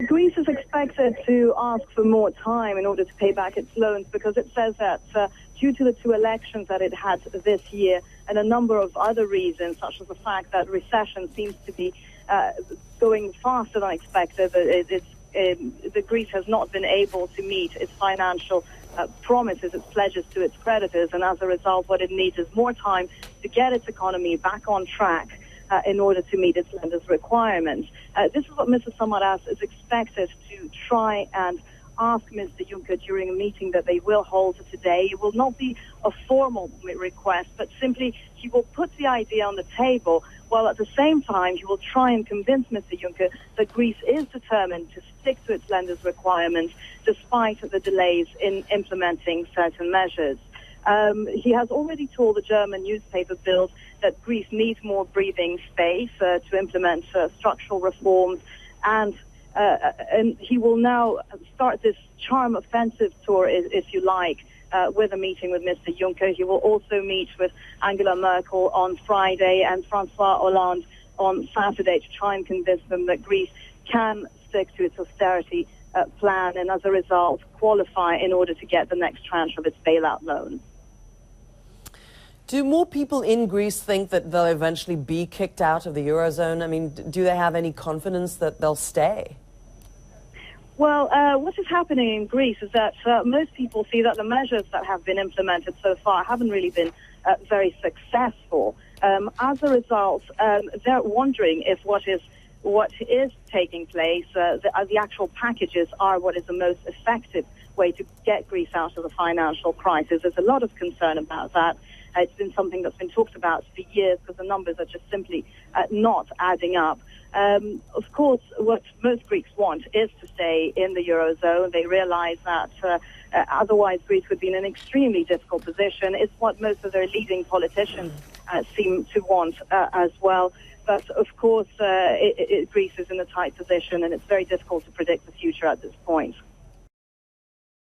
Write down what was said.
Greece is expected to ask for more time in order to pay back its loans because it says that due to the two elections that it had this year and a number of other reasons, such as the fact that recession seems to be going faster than expected, the Greece has not been able to meet its financial promises, its pledges to its creditors, and as a result, what it needs is more time to get its economy back on track in order to meet its lenders' requirements. This is what Mr. Samaras is expected to try and ask Mr. Juncker during a meeting that they will hold today. It will not be a formal request, but simply he will put the idea on the table, while at the same time he will try and convince Mr. Juncker that Greece is determined to stick to its lenders' requirements despite the delays in implementing certain measures. He has already told the German newspaper Bild that Greece needs more breathing space to implement structural reforms, and he will now start this charm offensive tour, if you like, with a meeting with Mr. Juncker. He will also meet with Angela Merkel on Friday and François Hollande on Saturday to try and convince them that Greece can stick to its austerity plan and, as a result, qualify in order to get the next tranche of its bailout loan. Do more people in Greece think that they'll eventually be kicked out of the Eurozone? I mean, do they have any confidence that they'll stay? Well, what is happening in Greece is that most people see that the measures that have been implemented so far haven't really been very successful. As a result, they're wondering if what is taking place, the actual packages are what is the most effective way to get Greece out of the financial crisis. There's a lot of concern about that. It's been something that's been talked about for years because the numbers are just simply not adding up. Of course, what most Greeks want is to stay in the Eurozone. They realize that otherwise Greece would be in an extremely difficult position. It's what most of their leading politicians seem to want as well. But, of course, Greece is in a tight position, and it's very difficult to predict the future at this point.